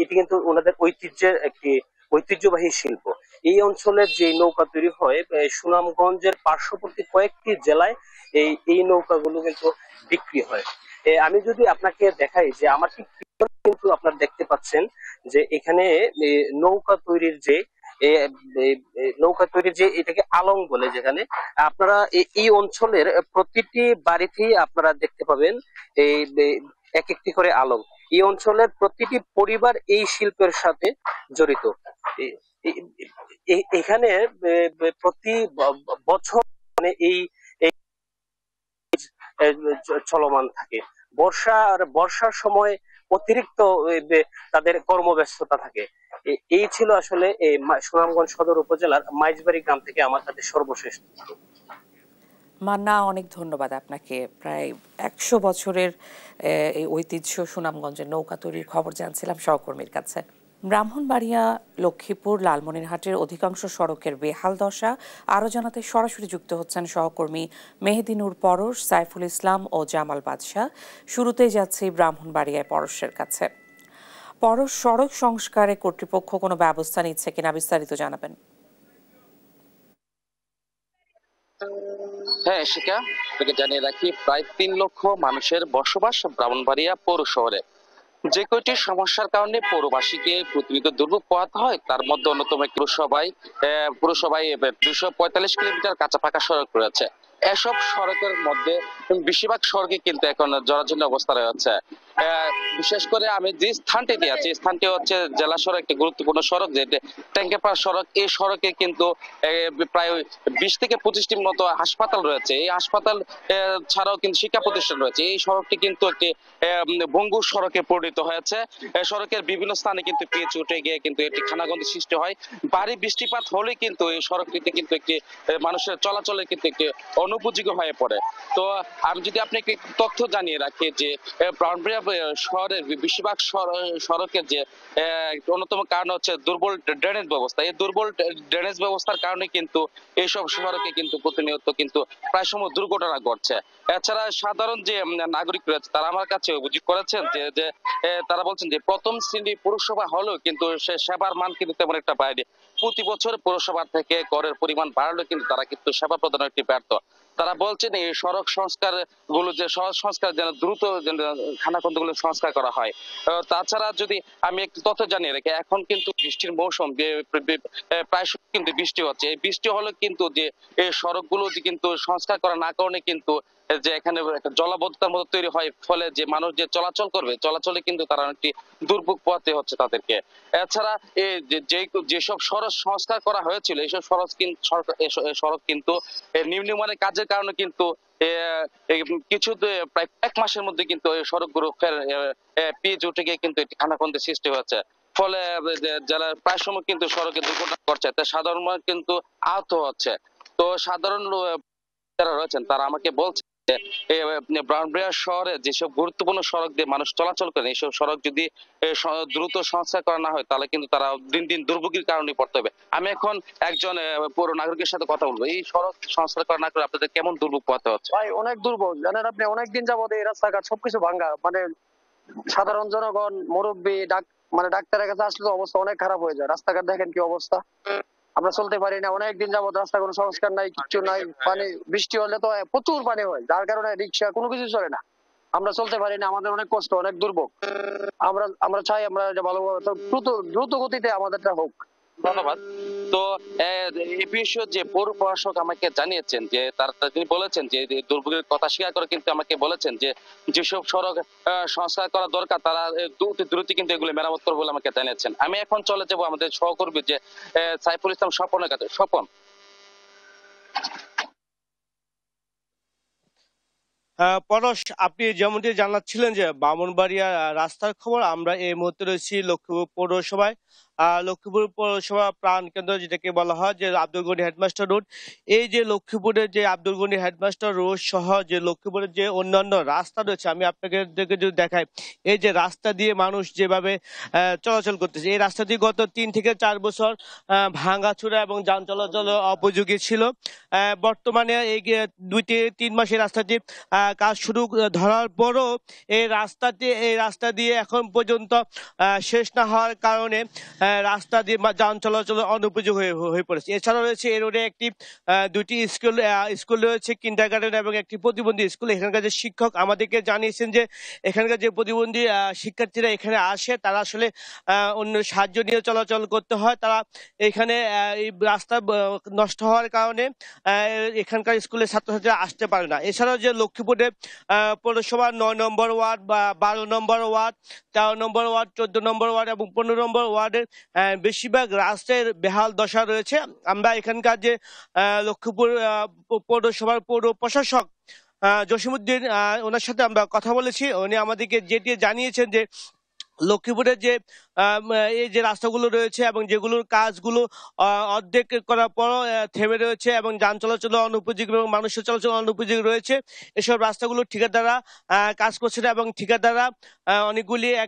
এটি কিন্তু ওনাদের ঐতিহ্যের একটি ঐতিহ্যবাহী শিল্প। এই অঞ্চলের যে নৌকা তৈরি হয়, সুনামগঞ্জের পার্শ্ববর্তী কয়েকটি জেলায় এই নৌকাগুলো কিন্তু বিক্রি হয়। আমি যদি আপনাকে দেখাই যে আমার ঠিক কিন্তু আপনারা দেখতে পাচ্ছেন যে এখানে নৌকা তৈরির যে এটাকে আলং বলে, যেখানে আপনারা এই অঞ্চলের প্রতিটি বাড়িতেই আপনারা দেখতে পাবেন এই এক একটি করে আলং। এই অঞ্চলের প্রতিটি পরিবার এই শিল্পের সাথে জড়িত। এখানে প্রতি বছর মানে এই চলমান থাকে। বর্ষার সময় অতিরিক্ত তাদের কর্মব্যস্ততা থাকে। এই ছিল আসলে সুনামগঞ্জ সদর উপজেলার মাইজবাড়ি গ্রাম থেকে আমার কাছে সর্বশেষ। মান্না, অনেক ধন্যবাদ আপনাকে। প্রায় 100 বছরের এই ঐতিহ্য সুনামগঞ্জের নৌকা তৈরির খবর জানছিলাম সহকর্মীর কাছে। ব্রাহ্মণবাড়িয়া, লক্ষ্মীপুর, লালমনিরহাটের অধিকাংশ সড়কের বেহাল দশা। আরও জানাতে সরাসরি যুক্ত হচ্ছেন সহকর্মী মেহেদিনুর পরশ, সাইফুল ইসলাম ও জামাল বাদশাহ। শুরুতেই যাচ্ছি ব্রাহ্মণবাড়িয়ায় পরশের কাছে। পরশ, সড়ক সংস্কারে কর্তৃপক্ষ কোনো ব্যবস্থা নিচ্ছে কিনা বিস্তারিত জানাবেন। হ্যাঁ শিকা, জানিয়ে রাখি প্রায় 3 লক্ষ মানুষের বসবাস ব্রাহ্মণবাড়িয়া পৌর শহরে। যে কয়টি সমস্যার কারণে পৌরবাসীকে প্রতিনিয়ত দুর্ভোগ পোহাতে হয়, তার মধ্যে অন্যতম পুরসভায় 245 কিলোমিটার কাঁচা পাকা সড়ক রয়েছে। এসব সড়কের মধ্যে বেশিরভাগ সড়কে কিন্তু এখন জরাজীর্ণ অবস্থা রয়েছে। বিশেষ করে আমি যে স্থানটিতে আছি, স্থানটি হচ্ছে জেলা সড়ক, একটি গুরুত্বপূর্ণ সড়ক, যে ট্যাঙ্কেপাড়া সড়ক। এই সড়কে কিন্তু প্রায় 20 থেকে 25টির মতো হাসপাতাল রয়েছে। এই হাসপাতাল ছাড়াও কিন্তু শিক্ষা প্রতিষ্ঠান রয়েছে। এই সড়কটি কিন্তু একটি ভঙ্গুর সড়কে পরিণত হয়েছে। সড়কের বিভিন্ন স্থানে কিন্তু পিচ উঠে গিয়ে কিন্তু একটি খানাগন্ধি সৃষ্টি হয়। ভারী বৃষ্টিপাত হলে কিন্তু এই সড়কটিতে কিন্তু একটি মানুষের চলাচলের কিন্তু একটি অনুপযোগী হয়ে পড়ে। তো আমি যদি আপনাকে তথ্য জানিয়ে রাখি যে ব্রাহ্মণবাড়িয়া শহরের বেশিরভাগ সড়কের যে অন্যতম কারণ হচ্ছে দুর্বল ড্রেনেজ ব্যবস্থা। এই দুর্বল ড্রেনেজ ব্যবস্থার কারণে কিন্তু এইসব সড়কে কিন্তু প্রতিনিয়ত কিন্তু প্রায় সময় দুর্ঘটনা ঘটছে। এছাড়া সাধারণ যে নাগরিক রয়েছে তারা আমার কাছে অভিযোগ করেছেন যে তারা বলছেন যে প্রথম শ্রেণী পৌরসভা হলেও কিন্তু সেবার মান কিন্তু তেমন একটা পায়নি। প্রতি বছর পৌরসভা থেকে করের পরিমাণ বাড়লেও কিন্তু তারা কিন্তু সেবা প্রদানের একটি ব্যর্থ। তারা বলছেন এই সড়ক সংস্কার গুলো যে সড়ক সংস্কার যেন দ্রুত খানাখন্দগুলো সংস্কার করা হয়। তাছাড়া যদি আমি একটু তথ্য জানিয়ে রাখি, এখন কিন্তু বৃষ্টির মৌসুম, প্রায় কিন্তু বৃষ্টি হচ্ছে। এই বৃষ্টি হলে কিন্তু যে এই সড়কগুলো কিন্তু সংস্কার করা না কারণে কিন্তু যে এখানে একটা জলাবদ্ধতার মতো তৈরি হয়, ফলে যে মানুষ যে চলাচল করবে চলাচলে কিন্তু তারা একটি দুর্ভোগ পোহাতে হচ্ছে তাদেরকে। এছাড়া যেসব সড়ক সংস্কার করা হয়েছিল এইসব সড়ক কিন্তু নিম্নমানের কাজের কারণে কিন্তু কিছু প্রায় 1 মাসের মধ্যে কিন্তু এই সড়কগুলো পিচ উঠে গিয়ে কিন্তু খানাখন্দের সৃষ্টি হচ্ছে। ফলে যারা প্রায় সময় কিন্তু সড়কে দুর্ঘটনা ঘটছে, তাই সাধারণ মানুষ কিন্তু আহত হচ্ছে। তো সাধারণ যারা রয়েছেন তারা আমাকে বলছে ব্রাহ্মণবাড়িয়া শহরে যেসব গুরুত্বপূর্ণ সড়ক দিয়ে মানুষ চলাচল করেন, এইসব সড়ক যদি দ্রুত সংস্কার করা না হয় তাহলে কিন্তু তারা দিন দিন দুর্ভোগের কারণে পড়তে হবে। আমি এখন একজন পৌর নাগরিকের সাথে কথা বলবো। এই সড়ক সংস্কার করা না করে আপনাদের কেমন দুর্ভোগ পোহাতে হচ্ছে? ভাই অনেক দুর্ভোগ, জানেন আপনি, অনেকদিন যাবত এই রাস্তাঘাট সবকিছু ভাঙ্গা, মানে সাধারণ জনগণ, মুরব্বী, ডাক্তারের কাছে আসলে অবস্থা অনেক খারাপ হয়ে যায়। রাস্তাঘাট দেখেন কি অবস্থা, আমরা চলতে পারি না। অনেকদিন যাবত রাস্তা কোনো সংস্কার নাই, কিচ্ছু নাই। পানি বৃষ্টি হলে তো প্রচুর পানি হয়, যার কারণে রিক্সা কোনো কিছু চলে না, আমরা চলতে পারি না। আমাদের অনেক কষ্ট, অনেক দুর্ভোগ। আমরা চাই আমরা ভালোভাবে দ্রুত গতিতে আমাদেরটা হোক। ধন্যবাদ। তো এই বিষয়ে যে পৌর প্রশাসক আমাকে জানিয়েছেন যে তিনি বলেছেন যে দুর্ভোগের কথা স্বীকার করে কিন্তু আমাকে বলেছেন যে যেসব সড়ক সংস্কার করা দরকার তারা দ্রুত কিন্তু এগুলো মেরামত করবে বলে আমাকে জানিয়েছেন। আমি এখন চলে যাব আমাদের সহকর্মী যে সাইফুল ইসলাম স্বপনের কাছে। স্বপন, পরশ, আপনি যেমনটি জানাচ্ছিলেন যে ব্রাহ্মণবাড়িয়া রাস্তার খবর, আমরা এই মুহূর্তে রয়েছি লক্ষ্মীপুর পৌরসভায়। লক্ষ্মীপুর পৌরসভা প্রাণ কেন্দ্র যেটাকে বলা হয় যে আব্দুল গনি হেডমাস্টার রোড। এই যে লক্ষ্মীপুরের যে আব্দুল গনি হেডমাস্টার রোড সহ যে লক্ষ্মীপুরের যে অন্যান্য রাস্তা রয়েছে, আমি আপনাকে যদি দেখাই, এই যে রাস্তা দিয়ে মানুষ যেভাবে চলাচল করতেছে, এই রাস্তা দিয়ে গত 3 থেকে 4 বছর ভাঙাচোরা এবং যান চলাচল উপযোগী ছিল। বর্তমানে এই 2-3 মাসের রাস্তাটি কাজ শুরু ধরার পরও এই রাস্তা দিয়ে এখন পর্যন্ত শেষ না হওয়ার কারণে রাস্তা দিয়ে যান চলাচল অনুপযোগী হয়ে পড়েছে। এছাড়াও রয়েছে এই রোডে দুটি স্কুল রয়েছে, কিন্ডারগার্টেন এবং একটি প্রতিবন্ধী স্কুল। এখানকার যে শিক্ষক আমাদেরকে জানিয়েছেন যে এখানকার যে প্রতিবন্ধী শিক্ষার্থীরা এখানে আসে তারা আসলে অন্য সাহায্য নিয়ে চলাচল করতে হয়। তারা এখানে এই রাস্তা নষ্ট হওয়ার কারণে এখানকার স্কুলের ছাত্রছাত্রীরা আসতে পারে না। এছাড়াও যে লক্ষ্মীপুরে পৌরসভার 9 নম্বর ওয়ার্ড বা 12 নম্বর ওয়ার্ড, 13 নম্বর ওয়ার্ড, 14 নম্বর ওয়ার্ড এবং 15 নম্বর ওয়ার্ডের বেশিরভাগ রাস্তার বেহাল দশা রয়েছে। আমরা এখানকার যে লক্ষ্মীপুর পৌরসভার পৌর প্রশাসক জসিমউদ্দিন, ওনার সাথে আমরা কথা বলেছি। উনি আমাদেরকে যেটি জানিয়েছেন যে লক্ষ্মীপুরের যে এই যে রাস্তাগুলো রয়েছে এবং যেগুলোর কাজগুলো অর্ধেক করার পরও থেমে রয়েছে এবং যান চলাচল অনুপযোগী এবং মানুষের চলাচল অনুপযোগী রয়েছে, এসব রাস্তাগুলো ঠিকাদাররা কাজ করছে না এবং ঠিকাদাররা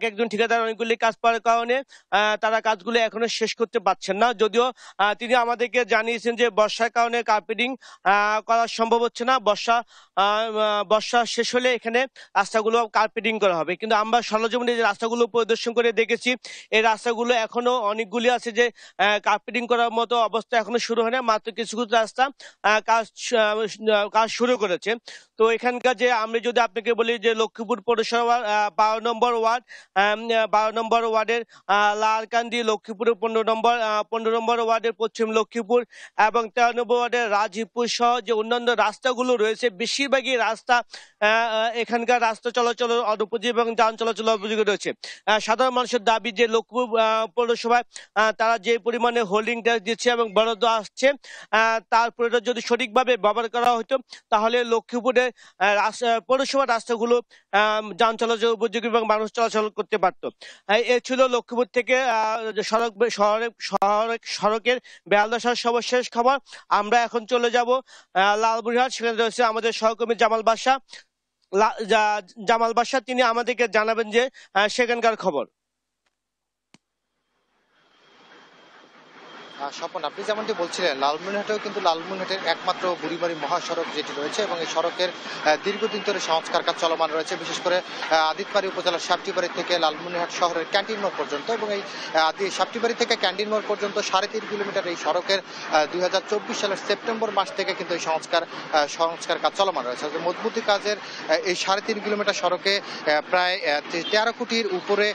একজন ঠিকাদার অনেকগুলি কাজ পাওয়ার কারণে তারা কাজগুলো এখনো শেষ করতে পারছেন না। যদিও তিনি আমাদেরকে জানিয়েছেন যে বর্ষার কারণে কার্পেটিং করা সম্ভব হচ্ছে না, বর্ষা শেষ হলে এখানে রাস্তাগুলো কার্পেটিং করা হবে। কিন্তু আমরা সরজমিনে যে রাস্তাগুলো পরিদর্শন করে দেখেছি, এই রাস্তাগুলো এখনো অনেকগুলি আছে যে কার্পেটিং করার মতো অবস্থা এখনো শুরু হয় না, মাত্র কিছু কিছু রাস্তা কাজ শুরু করেছে। তো এখানকার যে আমি যদি আপনাকে বলি যে লক্ষ্মীপুর পৌরসভার 12 নম্বর ওয়ার্ডের লালকান্দি, লক্ষ্মীপুরের 15 নম্বর ওয়ার্ডের পশ্চিম লক্ষ্মীপুর এবং 13 নম্বর ওয়ার্ডের রাজীবপুর সহ যে অন্যান্য রাস্তাগুলো রয়েছে, বেশিরভাগই রাস্তা এখানকার রাস্তা চলাচল অনুপযোগী এবং যান চলাচল উপযোগী রয়েছে। সাধারণ মানুষের দাবি যে লক্ষ্মীপুর পৌরসভায় তারা যে পরিমাণে হোল্ডিং ট্যাক্স দিচ্ছে এবং বরাদ্দ আসছে, তারপরে যদি সঠিকভাবে ব্যবহার করা হতো তাহলে লক্ষ্মীপুরে পৌরসভার রাস্তাগুলো যান চলাচল উপযোগী এবং মানুষ চলাচল করতে পারত। এ ছিল লক্ষ্মীপুর থেকে সড়কের বেহাল দশার সর্বশেষ খবর। আমরা এখন চলে যাব লালমনিরহাট, সেখানে রয়েছে আমাদের সহকর্মী জামাল বাদশা, তিনি আমাদেরকে জানাবেন যে সেখানকার খবর। স্বপন, আপনি যেমনটি বলছিলেন লালমনিরহাটেও কিন্তু লালমনিরহাটের একমাত্র বুড়িমারি মহাসড়ক যেটি রয়েছে এবং এই সড়কের দীর্ঘদিন ধরে সংস্কার কাজ চলমান রয়েছে, বিশেষ করে আদিতবাড়ি উপজেলার সাপটিবাড়ি থেকে লালমনিরহাট শহরের ক্যান্টিন মোড় পর্যন্ত। এবং এই সাপটিবাড়ি থেকে ক্যান্টিন মোড় পর্যন্ত 3.5 কিলোমিটার এই সড়কের 2024 সালের সেপ্টেম্বর মাস থেকে কিন্তু এই সংস্কার কাজ চলমান রয়েছে। মজবুতি কাজের এই 3.5 কিলোমিটার সড়কে প্রায় 13 কোটির উপরে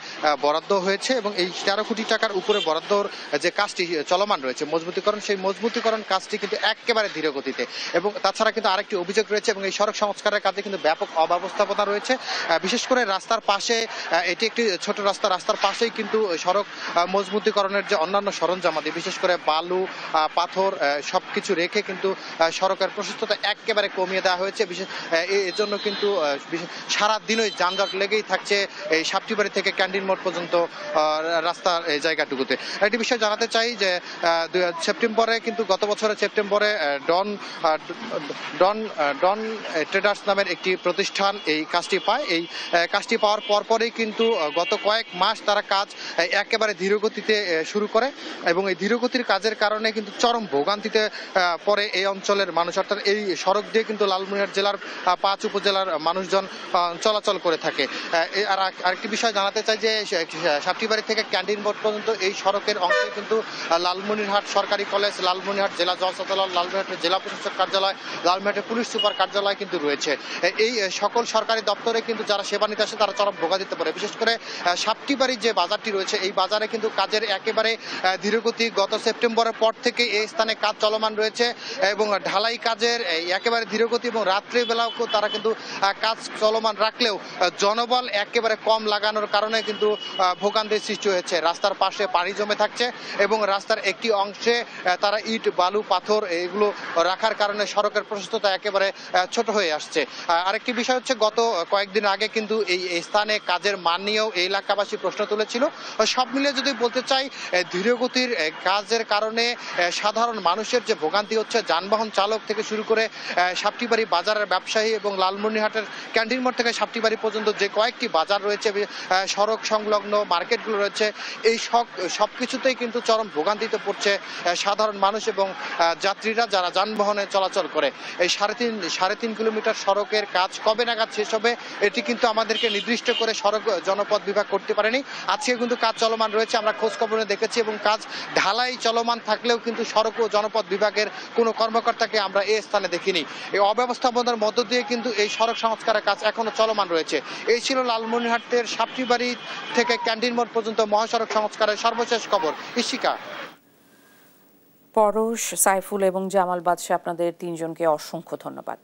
বরাদ্দ হয়েছে এবং এই 13 কোটি টাকার উপরে বরাদ্দর যে কাজটি চলমান রয়েছে মজবুতিকরণ, সেই মজবুতিকরণ কাজটি কিন্তু একেবারে ধীর গতিতে। এবং তাছাড়া কিন্তু আরেকটি অভিযোগ রয়েছে এবং এই সড়ক সংস্কারের কাজে কিন্তু ব্যাপক অব্যবস্থাপনা রয়েছে, বিশেষ করে রাস্তার পাশে, এটি একটি ছোট রাস্তার পাশেই কিন্তু সড়ক মজবুতিকরণের যে অন্যান্য সরঞ্জামাদি, বিশেষ করে বালু পাথর সবকিছু রেখে কিন্তু সড়কের প্রশস্ততা একেবারে কমিয়ে দেওয়া হয়েছে। এর জন্য কিন্তু সারা দিনই যানজট লেগেই থাকছে এই সাপটিবাড়ি থেকে ক্যান্টিন মোড় পর্যন্ত রাস্তার জায়গাটুকুতে। একটি বিষয় জানাতে চাই যে সেপ্টেম্বরে কিন্তু গত বছরের সেপ্টেম্বরে ডন ট্রেডার্স নামের একটি প্রতিষ্ঠান এই কাজটি পায়। এই কাজটি পাওয়ার পরপরই কিন্তু গত কয়েক মাস তারা কাজ একেবারে ধীরগতিতে শুরু করে এবং এই ধীরগতির কাজের কারণে কিন্তু চরম ভোগান্তিতে পরে এই অঞ্চলের মানুষ। অর্থাৎ এই সড়ক দিয়ে কিন্তু লালমনিরহাট জেলার 5 উপজেলার মানুষজন চলাচল করে থাকে। আর আরেকটি বিষয় জানাতে চাই যে সাপটিবাড়ি থেকে ক্যান্টিন মোড় পর্যন্ত এই সড়কের অংশে কিন্তু লালমনিরহাট সরকারি কলেজ, লালমনিরহাট জেলা জজ আদালত, লালমনিরহাটের জেলা প্রশাসক কার্যালয়, লালমনিরহাটের পুলিশ সুপার কার্যালয় কিন্তু রয়েছে। এই সকল সরকারি দপ্তরে কিন্তু যারা সেবা নিতে আসে তারা চরম ভোগান্তিতে পড়ে। বিশেষ করে সাপটিবাড়ির যে বাজারটি রয়েছে এই বাজারে কিন্তু কাজের একেবারে ধীরগতি। গত সেপ্টেম্বরের পর থেকে এই স্থানে কাজ চলমান রয়েছে এবং ঢালাই কাজের একেবারে ধীরগতি এবং রাত্রিবেলাও তারা কিন্তু কাজ চলমান রাখলেও জনবল একেবারে কম লাগানোর কারণে কিন্তু ভোগান্তির সৃষ্টি হয়েছে। রাস্তার পাশে পানি জমে থাকছে এবং রাস্তার একটি অংশে তারা ইট বালু পাথর এগুলো রাখার কারণে সড়কের প্রশস্ততা একেবারে ছোট হয়ে আসছে। আরেকটি বিষয় হচ্ছে গত কয়েকদিন আগে কিন্তু এই স্থানে কাজের মান নিয়েও এই এলাকাবাসী প্রশ্ন তুলেছিল। সব মিলিয়ে যদি বলতে চাই ধীরগতির কাজের কারণে সাধারণ মানুষের যে ভোগান্তি হচ্ছে, যানবাহন চালক থেকে শুরু করে সাপটিবাড়ি বাজারের ব্যবসায়ী এবং লালমনিরহাটের ক্যান্টিন মোড় থেকে সাপটিবাড়ি পর্যন্ত যে কয়েকটি বাজার রয়েছে, সড়ক সংলগ্ন মার্কেটগুলো রয়েছে, এই সবকিছুতেই কিন্তু চরম ভোগান্তিতে পড়ছে সাধারণ মানুষ এবং যাত্রীরা যারা যানবাহনে চলাচল করে। এই 3.5 কিলোমিটার সড়কের কাজ কবে নাগাদ শেষ হবে এটি কিন্তু আমাদেরকে নির্দিষ্ট করে সড়ক জনপথ বিভাগ করতে পারেনি। আজকে কিন্তু কাজ চলমান রয়েছে, আমরা খোঁজ খবরে দেখেছি এবং কাজ ঢালাই চলমান থাকলেও কিন্তু সড়ক ও জনপথ বিভাগের কোনো কর্মকর্তাকে আমরা এই স্থানে দেখিনি। এই অব্যবস্থাপনার মধ্য দিয়ে কিন্তু এই সড়ক সংস্কারের কাজ এখনো চলমান রয়েছে। এই ছিল লালমনিরহাটের সাপটিবাড়ি থেকে ক্যান্টিন মোড় পর্যন্ত মহাসড়ক সংস্কারের সর্বশেষ খবর। ইশিকা। পরশ, সাইফুল এবং জামাল বাদশা, আপনাদের তিনজনকে অসংখ্য ধন্যবাদ।